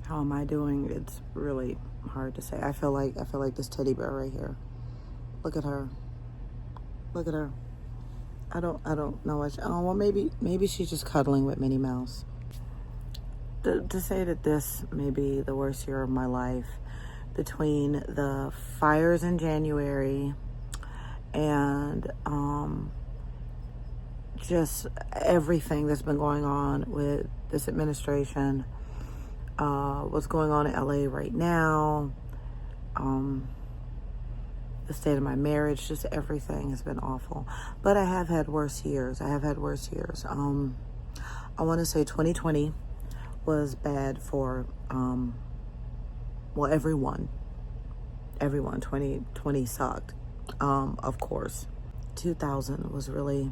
How am I doing? It's really hard to say. I feel like this teddy bear right here. Look at her. Look at her. I don't know what. Oh well, maybe she's just cuddling with Minnie Mouse. To say that this may be the worst year of my life, between the fires in January and just everything that's been going on with this administration, what's going on in LA right now, the state of my marriage, just everything has been awful. But I have had worse years. I want to say 2020 was bad for, everyone. 2020 sucked, of course. 2000 was really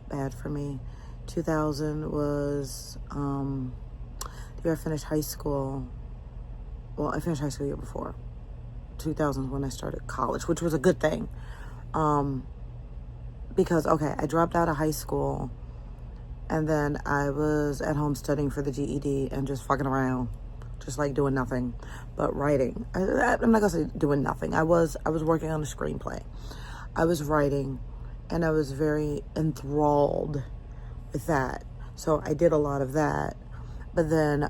bad for me. 2000 was, I finished high school. Well, I finished high school the year before. 2000 when I started college, which was a good thing. Because, I dropped out of high school and then I was at home studying for the GED and just fucking around, just like doing nothing but writing. I'm not gonna say doing nothing. I was working on a screenplay. I was writing and I was very enthralled with that. So I did a lot of that. But then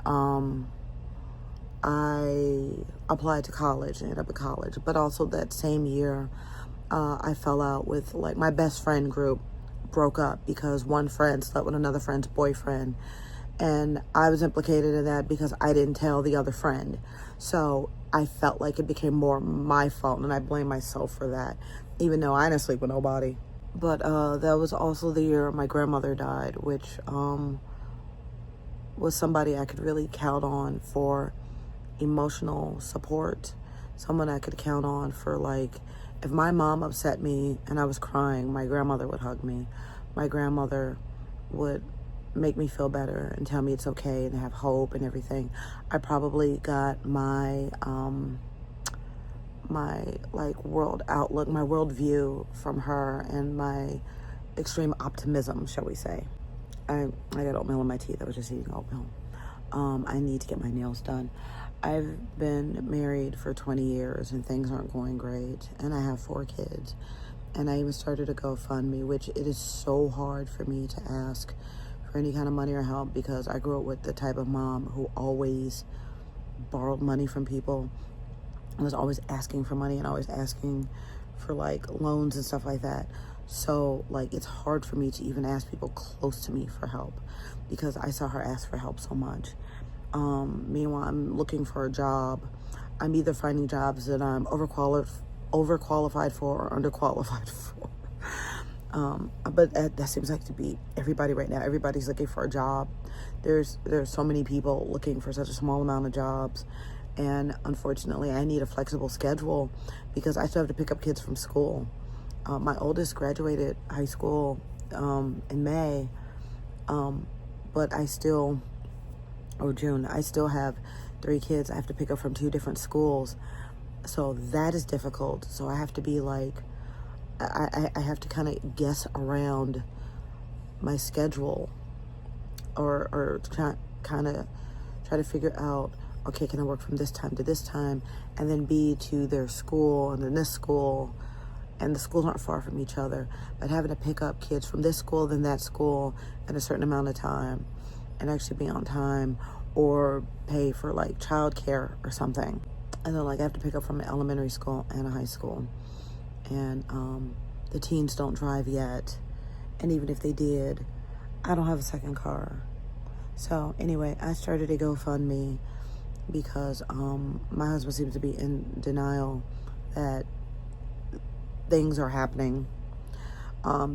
I applied to college and ended up at college. But also that same year, I fell out with, like, my best friend group broke up because one friend slept with another friend's boyfriend. And I was implicated in that because I didn't tell the other friend. So I felt like it became more my fault, and I blame myself for that, even though I didn't sleep with nobody. But that was also the year my grandmother died, which was somebody I could really count on for emotional support. Someone I could count on for, like, if my mom upset me and I was crying, my grandmother would hug me. My grandmother would make me feel better and tell me it's okay and have hope and everything. I probably got my world outlook, my world view from her, and my extreme optimism, shall we say. I got oatmeal in my teeth. I was just eating oatmeal. I need to get my nails done. I've been married for 20 years and things aren't going great. And I have 4 kids. And I even started a GoFundMe, which it is so hard for me to ask for any kind of money or help because I grew up with the type of mom who always borrowed money from people. I was always asking for money and always asking for, like, loans and stuff like that. So, like, it's hard for me to even ask people close to me for help because I saw her ask for help so much. Meanwhile, I'm looking for a job. I'm either finding jobs that I'm overqualified for or underqualified for. But that seems like to be everybody right now. Everybody's looking for a job. There's so many people looking for such a small amount of jobs. And unfortunately, I need a flexible schedule because I still have to pick up kids from school. My oldest graduated high school in May, but June. I still have 3 kids I have to pick up from 2 different schools. So that is difficult. So I have to be like, I have to kind of guess around my schedule or try to figure out, okay, can I work from this time to this time and then be to their school and then this school, and the schools aren't far from each other, but having to pick up kids from this school then that school in a certain amount of time and actually be on time or pay for, like, childcare or something. And then, like, I have to pick up from an elementary school and a high school. And the teens don't drive yet. And even if they did, I don't have a second car. So anyway, I started a GoFundMe because my husband seems to be in denial that things are happening.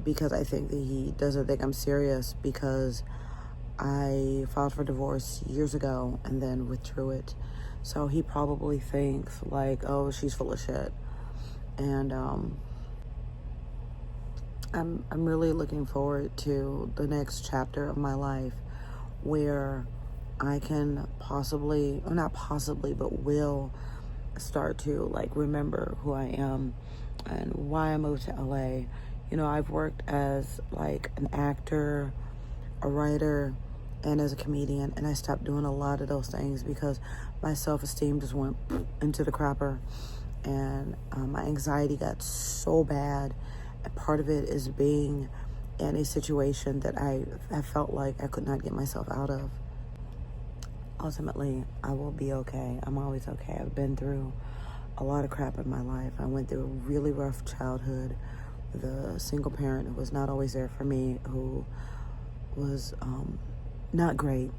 Because I think that he doesn't think I'm serious because I filed for divorce years ago and then withdrew it. So he probably thinks, like, oh, she's full of shit. And I'm really looking forward to the next chapter of my life where I can possibly, or not possibly, but will start to, like, remember who I am and why I moved to LA. You know, I've worked as, like, an actor, a writer, and as a comedian, and I stopped doing a lot of those things because my self-esteem just went into the crapper, and my anxiety got so bad, and part of it is being in a situation that I felt like I could not get myself out of. Ultimately, I will be okay. I'm always okay. I've been through a lot of crap in my life. I went through a really rough childhood with a single parent who was not always there for me, who was not great,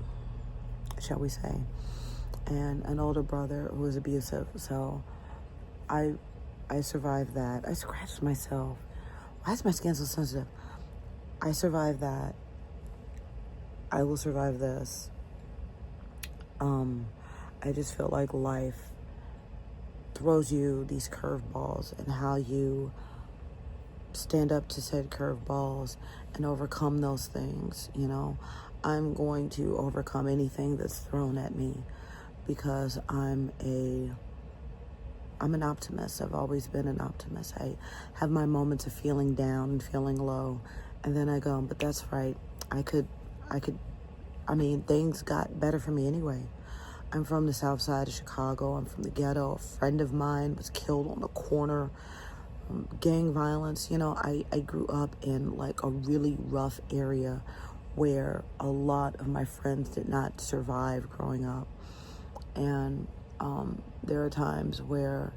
shall we say, and an older brother who was abusive. So I survived that. I scratched myself. Why is my skin so sensitive? I survived that. I will survive this. I just feel like life throws you these curveballs, and how you stand up to said curveballs and overcome those things. I'm going to overcome anything that's thrown at me, because I'm an optimist. I've always been an optimist. I have my moments of feeling down and feeling low, and then I go, but that's right. Things got better for me anyway. I'm from the south side of Chicago. I'm from the ghetto. A friend of mine was killed on the corner. Gang violence. I grew up in like a really rough area where a lot of my friends did not survive growing up. And there are times where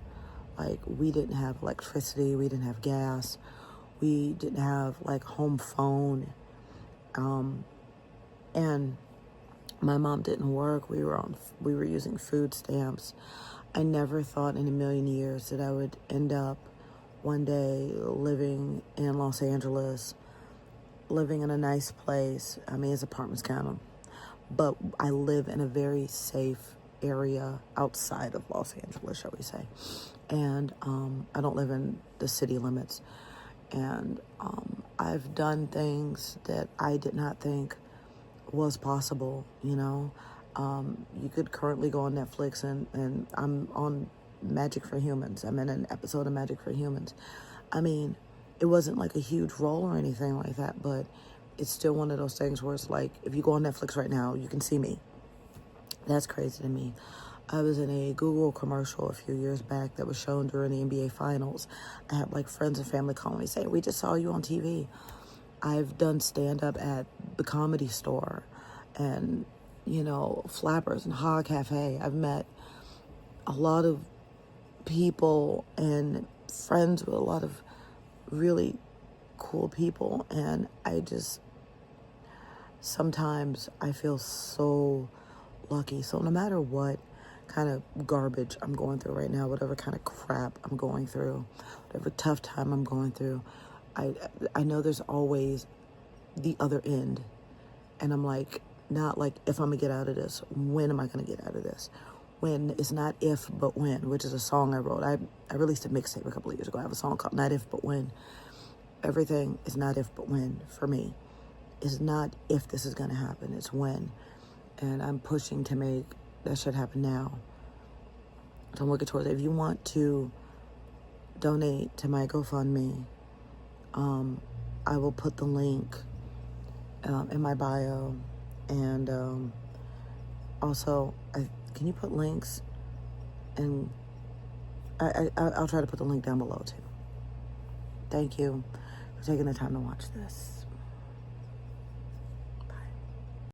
like we didn't have electricity, we didn't have gas, we didn't have like home phone, and my mom didn't work. We were using food stamps. I never thought in a million years that I would end up one day living in Los Angeles, living in a nice place. His apartment's kind of, but I live in a very safe area outside of Los Angeles, shall we say. And I don't live in the city limits. And I've done things that I did not think was possible. You could currently go on Netflix, and I'm on Magic for Humans. I'm in an episode of Magic for Humans. It wasn't like a huge role or anything like that, but it's still one of those things where it's like, if you go on Netflix right now, you can see me. That's crazy to me. I was in a Google commercial a few years back that was shown during the NBA Finals. I had like friends and family calling me saying, we just saw you on TV. I've done stand-up at the Comedy Store and, Flappers and Ha Cafe. I've met a lot of people and friends with a lot of really cool people. And sometimes I feel so lucky. So no matter what kind of garbage I'm going through right now, whatever kind of crap I'm going through, whatever tough time I'm going through, I know there's always the other end. And I'm like, not like if I'm gonna get out of this, when am I gonna get out of this? When it's not if but when, which is a song I wrote. I released a mixtape a couple of years ago. I have a song called Not If But When. Everything is not if but when for me. It's not if this is gonna happen, it's when. And I'm pushing to make that shit happen now. So I'm working towards it. If you want to donate to my GoFundMe, I will put the link in my bio. And also, can you put links? And I'll try to put the link down below too. Thank you for taking the time to watch this.